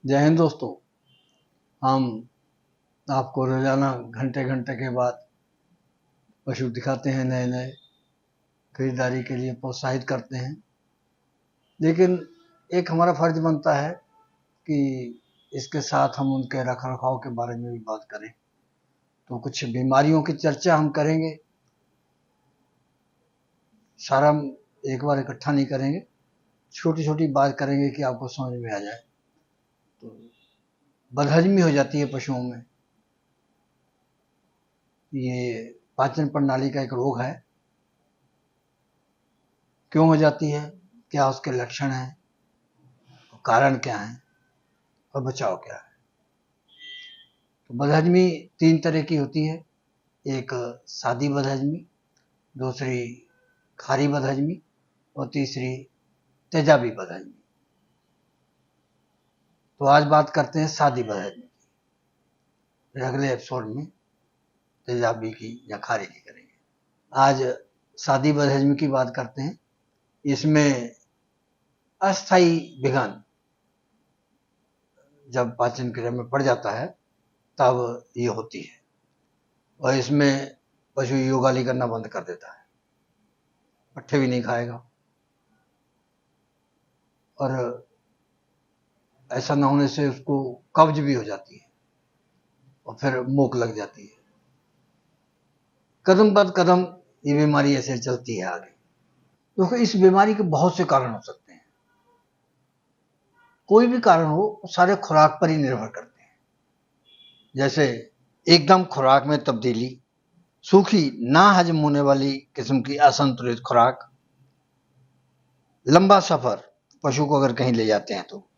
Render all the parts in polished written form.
जय हिंद दोस्तों। हम आपको रोजाना घंटे घंटे के बाद पशु दिखाते हैं, नए नए खरीदारी के लिए प्रोत्साहित करते हैं। लेकिन एक हमारा फर्ज बनता है कि इसके साथ हम उनके रख रखाव के बारे में भी बात करें। तो कुछ बीमारियों की चर्चा हम करेंगे, सारा हम एक बार इकट्ठा नहीं करेंगे, छोटी छोटी बात करेंगे कि आपको समझ में आ जाए। तो बदहजमी हो जाती है पशुओं में, ये पाचन प्रणाली का एक रोग है। क्यों हो जाती है, क्या उसके लक्षण हैं, कारण क्या है और बचाव क्या है। तो बदहजमी 3 तरह की होती है। एक सादी बदहजमी, दूसरी खारी बदहजमी और तीसरी तेजाबी बदहजमी। तो आज बात करते हैं सादी बदहजमी की, अगले एपिसोड में तेजाबी की या खारी की करेंगे। आज सादी बदहजमी की बात करते हैं। इसमें अस्थायी विघन जब पाचन क्रिया में पड़ जाता है तब ये होती है, और इसमें पशु योगाली करना बंद कर देता है, पट्ठे भी नहीं खाएगा, और ऐसा न होने से उसको कब्ज भी हो जाती है और फिर मूक लग जाती है। कदम बाद कदम ये बीमारी ऐसे चलती है आगे। तो इस बीमारी के बहुत से कारण हो सकते हैं। कोई भी कारण हो, सारे खुराक पर ही निर्भर करते हैं। जैसे एकदम खुराक में तब्दीली, सूखी ना हजम होने वाली किस्म की असंतुलित खुराक, लंबा सफर पशु को अगर कहीं ले जाते हैं तो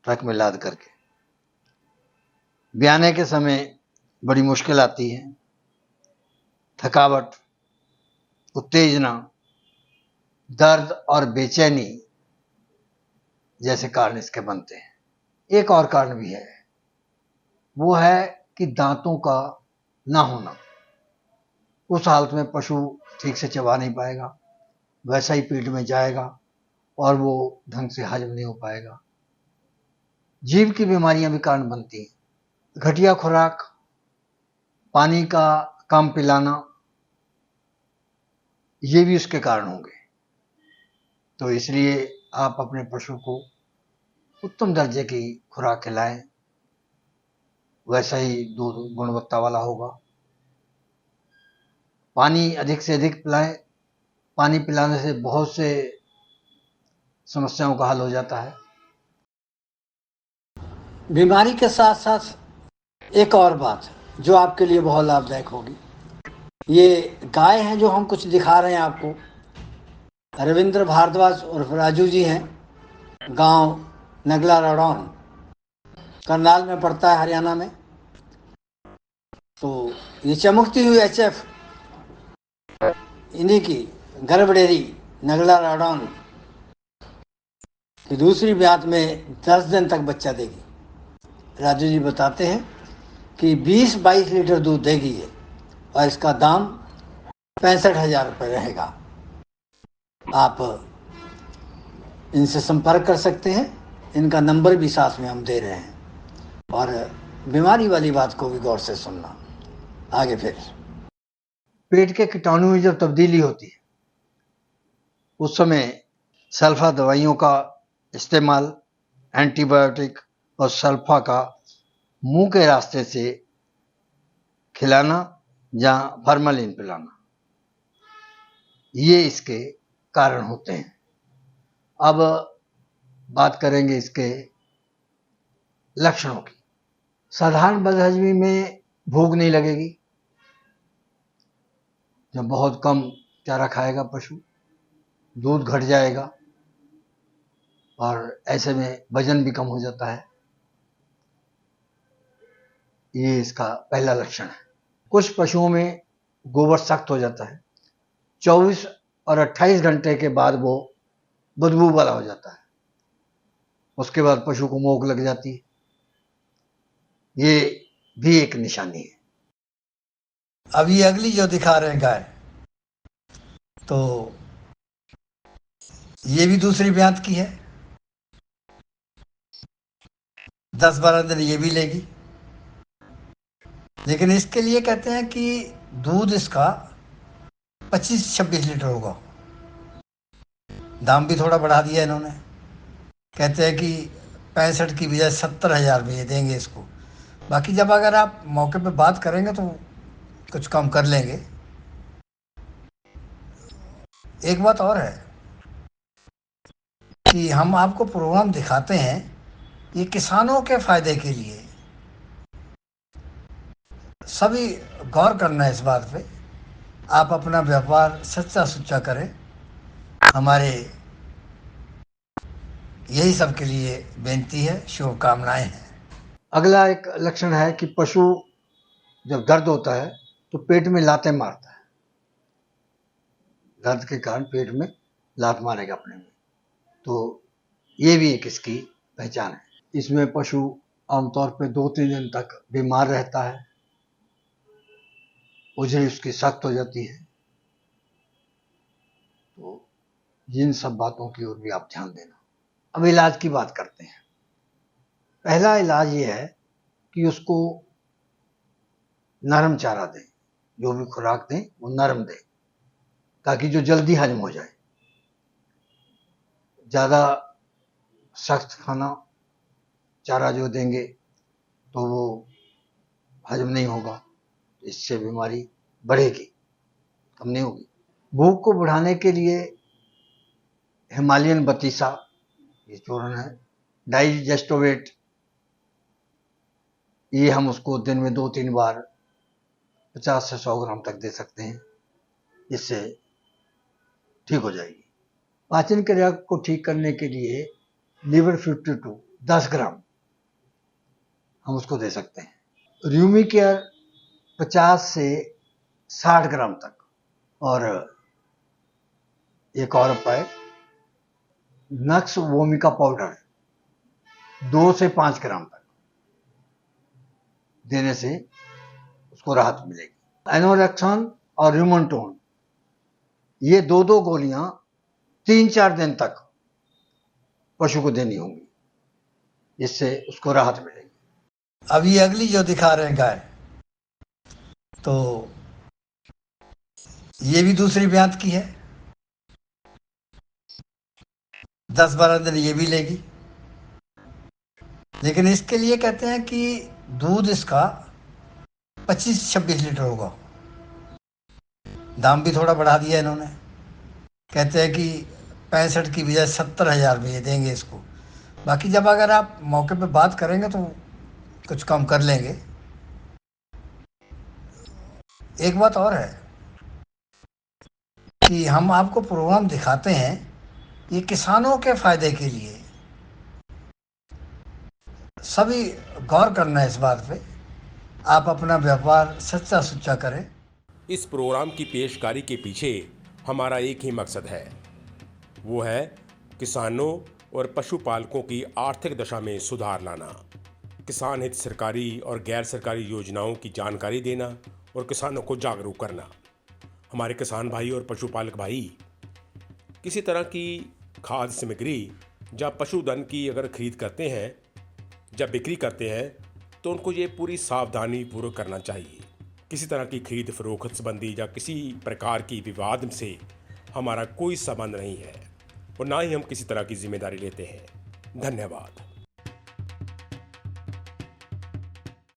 ट्रक में लाद करके, ब्याने के समय बड़ी मुश्किल आती है, थकावट, उत्तेजना, दर्द और बेचैनी जैसे कारण इसके बनते हैं। एक और कारण भी है, वो है कि दांतों का ना होना। उस हालत में पशु ठीक से चबा नहीं पाएगा, वैसा ही पेट में जाएगा और वो ढंग से हजम नहीं हो पाएगा। जीभ की बीमारियां भी कारण बनती हैं। घटिया खुराक, पानी का कम पिलाना, ये भी उसके कारण होंगे। तो इसलिए आप अपने पशु को उत्तम दर्जे की खुराक खिलाएं, वैसा ही दूध गुणवत्ता वाला होगा। पानी अधिक से अधिक पिलाएं। पानी पिलाने से बहुत से समस्याओं का हल हो जाता है। बीमारी के साथ साथ एक और बात जो आपके लिए बहुत लाभदायक होगी, ये गाय हैं जो हम कुछ दिखा रहे हैं आपको। रविंद्र भारद्वाज उर्फ राजू जी हैं, गांव नगला रड़ौन, करनाल में पड़ता है, हरियाणा में। तो ये चमकती हुई एचएफ इन्हीं की गर्भडेरी नगला रड़ौन की दूसरी ब्यात में 10 दिन तक बच्चा देगी। राजू जी बताते हैं कि 20-22 लीटर दूध देगी ये, और इसका दाम 65,000 रुपये रहेगा। आप इनसे संपर्क कर सकते हैं, इनका नंबर भी साथ में हम दे रहे हैं। और बीमारी वाली बात को भी गौर से सुनना। आगे फिर पेट के कीटाणु में जब तब्दीली होती है उस समय सल्फा दवाइयों का इस्तेमाल, एंटीबायोटिक और सल्फा का मुंह के रास्ते से खिलाना या फॉर्मलिन पिलाना, ये इसके कारण होते हैं। अब बात करेंगे इसके लक्षणों की। साधारण बदहजमी में भूख नहीं लगेगी। जब बहुत कम चारा खाएगा पशु, दूध घट जाएगा और ऐसे में वजन भी कम हो जाता है। ये इसका पहला लक्षण है। कुछ पशुओं में गोबर सख्त हो जाता है। 24 और 28 घंटे के बाद वो बदबू वाला हो जाता है। उसके बाद पशु को मोक लग जाती है। ये भी एक निशानी है। अब ये अगली जो दिखा रहे हैं गाय, तो ये भी दूसरी ब्यात की है। 10-12 दिन ये भी लेगी। लेकिन इसके लिए कहते हैं कि दूध इसका 25-26 लीटर होगा। दाम भी थोड़ा बढ़ा दिया इन्होंने, कहते हैं कि 65 की बजाय 70,000 में ये देंगे इसको। बाकी जब अगर आप मौके पे बात करेंगे तो कुछ कम कर लेंगे। एक बात और है कि हम आपको प्रोग्राम दिखाते हैं, ये किसानों के फायदे के लिए। सभी गौर करना है इस बात पे। आप अपना व्यापार सच्चा सुच्चा करें, हमारे यही सब के लिए बेनती है, शुभकामनाएं हैं। अगला एक लक्षण है कि पशु जब दर्द होता है तो पेट में लातें मारता है। दर्द के कारण पेट में लात मारेगा अपने में, तो ये भी एक इसकी पहचान है। इसमें पशु आमतौर पर 2-3 दिन तक बीमार रहता है, उजरी उसकी सख्त हो जाती है। तो जिन सब बातों की ओर भी आप ध्यान देना। अब इलाज की बात करते हैं। पहला इलाज ये है कि उसको नरम चारा दें, जो भी खुराक दें वो नरम दें, ताकि जो जल्दी हजम हो जाए। ज़्यादा सख्त खाना चारा जो देंगे तो वो हजम नहीं होगा, इससे बीमारी बढ़ेगी, कम नहीं होगी। भूख को बढ़ाने के लिए हिमालयन बतीसा, ये चूर्ण है, डाइजेस्टोवेट, ये हम उसको दिन में 2-3 बार 50 से 100 ग्राम तक दे सकते हैं, इससे ठीक हो जाएगी। पाचन क्रिया को ठीक करने के लिए लीवर 52 10 ग्राम हम उसको दे सकते हैं। र्यूमी केयर 50 से 60 ग्राम तक। और एक और उपाय, नक्स वोमिका पाउडर 2 से 5 ग्राम तक देने से उसको राहत मिलेगी। एनोरेक्सन और र्यूमेटोन, ये 2-2 गोलियां 3-4 दिन तक पशु को देनी होंगी, इससे उसको राहत मिलेगी। अब ये अगली जो दिखा रहे हैं गाय, तो ये भी दूसरी ब्यात की है। 10-12 दिन ये भी लेगी। लेकिन इसके लिए कहते हैं कि दूध इसका 25-26 लीटर होगा। दाम भी थोड़ा बढ़ा दिया इन्होंने, कहते हैं कि 65 की बजाय 70,000 में ये देंगे इसको। बाकी जब अगर आप मौके पे बात करेंगे तो कुछ कम कर लेंगे। एक बात और है कि हम आपको प्रोग्राम दिखाते हैं, ये किसानों के फायदे के लिए। सभी गौर करना है इस बात पे। आप अपना व्यापार सच्चा सुच्चा करें। इस प्रोग्राम की पेशकारी के पीछे हमारा एक ही मकसद है, वो है किसानों और पशुपालकों की आर्थिक दशा में सुधार लाना, किसान हित सरकारी और गैर सरकारी योजनाओं की जानकारी देना और किसानों को जागरूक करना। हमारे किसान भाई और पशुपालक भाई किसी तरह की खाद्य सामग्री या पशुधन की अगर खरीद करते हैं, जब बिक्री करते हैं, तो उनको ये पूरी सावधानी पूर्वक करना चाहिए। किसी तरह की खरीद फरोख्त संबंधी या किसी प्रकार की विवाद से हमारा कोई संबंध नहीं है और ना ही हम किसी तरह की जिम्मेदारी लेते हैं। धन्यवाद।